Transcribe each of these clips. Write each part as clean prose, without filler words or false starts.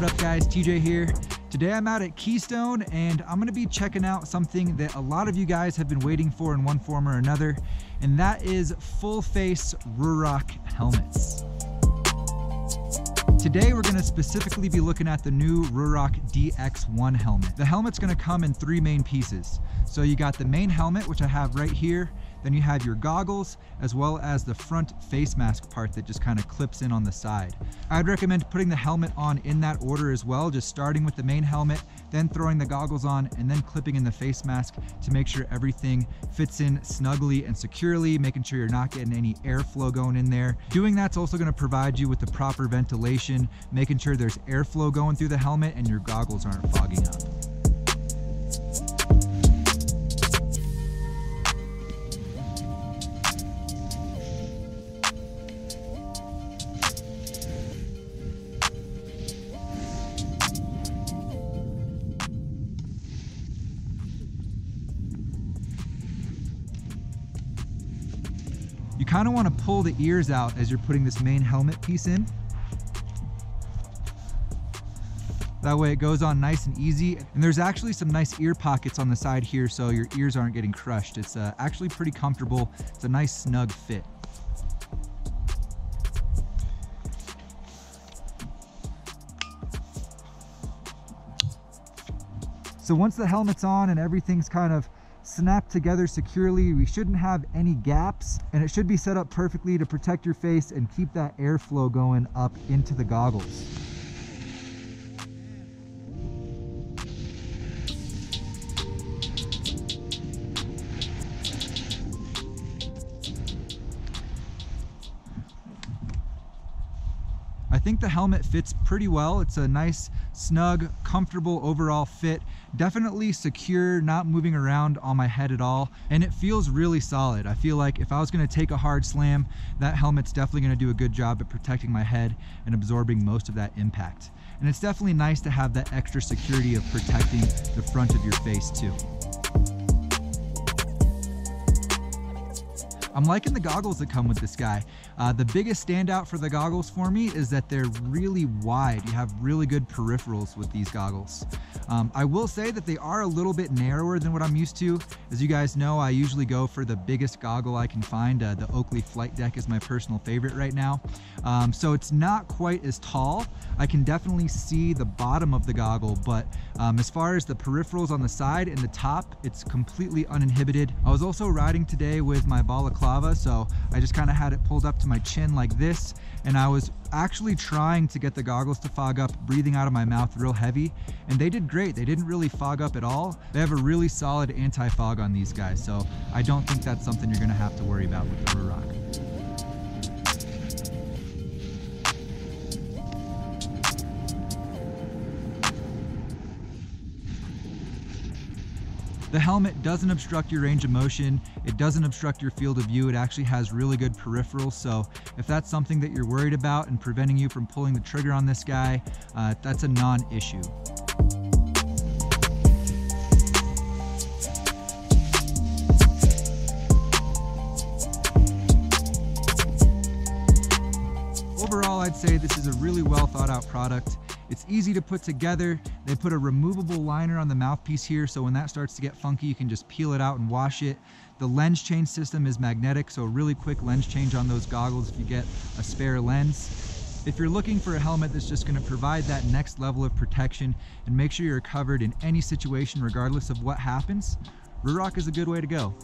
what up guys, TJ here. Today I'm out at Keystone and I'm gonna be checking out something that a lot of you guys have been waiting for in one form or another, and that is full face Ruroc helmets. Today we're gonna specifically be looking at the new Ruroc DX1 helmet. The helmet's gonna come in three main pieces. So you got the main helmet, which I have right here. Then you have your goggles, as well as the front face mask part that just kind of clips in on the side. I'd recommend putting the helmet on in that order as well, just starting with the main helmet, then throwing the goggles on, and then clipping in the face mask to make sure everything fits in snugly and securely, making sure you're not getting any airflow going in there. Doing that's also gonna provide you with the proper ventilation, making sure there's airflow going through the helmet and your goggles aren't fogging up. You kind of want to pull the ears out as you're putting this main helmet piece in. That way it goes on nice and easy. And there's actually some nice ear pockets on the side here so your ears aren't getting crushed. It's actually pretty comfortable. It's a nice snug fit. So once the helmet's on and everything's kind of snapped together securely, we shouldn't have any gaps, and it should be set up perfectly to protect your face and keep that airflow going up into the goggles. I think the helmet fits pretty well. It's a nice, snug, comfortable overall fit. Definitely secure, not moving around on my head at all. And it feels really solid. I feel like if I was gonna take a hard slam, that helmet's definitely gonna do a good job at protecting my head and absorbing most of that impact. And it's definitely nice to have that extra security of protecting the front of your face too. I'm liking the goggles that come with this guy. The biggest standout for the goggles for me is that they're really wide. You have really good peripherals with these goggles. I will say that they are a little bit narrower than what I'm used to. As you guys know, I usually go for the biggest goggle I can find. The Oakley Flight Deck is my personal favorite right now. So it's not quite as tall. I can definitely see the bottom of the goggle, but as far as the peripherals on the side and the top, it's completely uninhibited. I was also riding today with my balaclava, so I just kind of had it pulled up to my chin like this, and I was actually trying to get the goggles to fog up, breathing out of my mouth real heavy, and they did great. They didn't really fog up at all. They have a really solid anti-fog on these guys, so I don't think that's something you're gonna have to worry about with the Ruroc. The helmet doesn't obstruct your range of motion. It doesn't obstruct your field of view. It actually has really good peripherals. So if that's something that you're worried about and preventing you from pulling the trigger on this guy, that's a non-issue. Overall, I'd say this is a really well thought out product. It's easy to put together. They put a removable liner on the mouthpiece here, so when that starts to get funky, you can just peel it out and wash it. The lens change system is magnetic, so a really quick lens change on those goggles if you get a spare lens. If you're looking for a helmet that's just gonna provide that next level of protection and make sure you're covered in any situation regardless of what happens, Ruroc is a good way to go.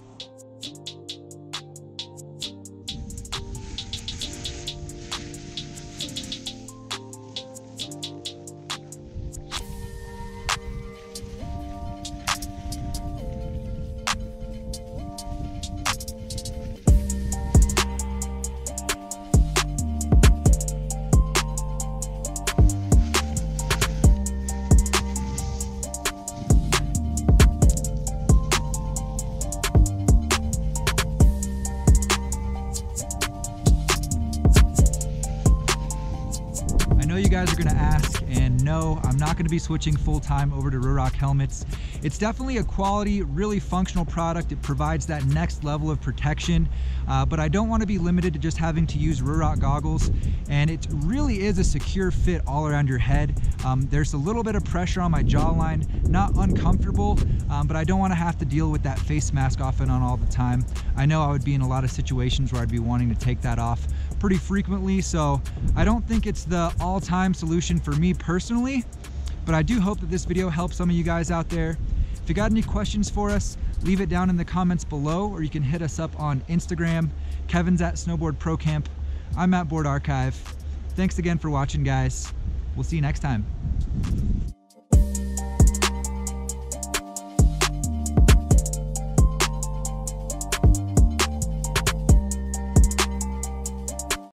know you guys are gonna ask, and no, I'm not gonna be switching full-time over to Ruroc helmets. It's definitely a quality, really functional product. It provides that next level of protection, but I don't want to be limited to just having to use Ruroc goggles, and it really is a secure fit all around your head. There's a little bit of pressure on my jawline, not uncomfortable, but I don't want to have to deal with that face mask off and on all the time. I know I would be in a lot of situations where I'd be wanting to take that off pretty frequently, so I don't think it's the all-time solution for me personally, but I do hope that this video helps some of you guys out there. If you got any questions for us, leave it down in the comments below, or you can hit us up on Instagram. Kevin's at SnowboardProCamp. I'm at Board Archive. Thanks again for watching, guys. We'll see you next time.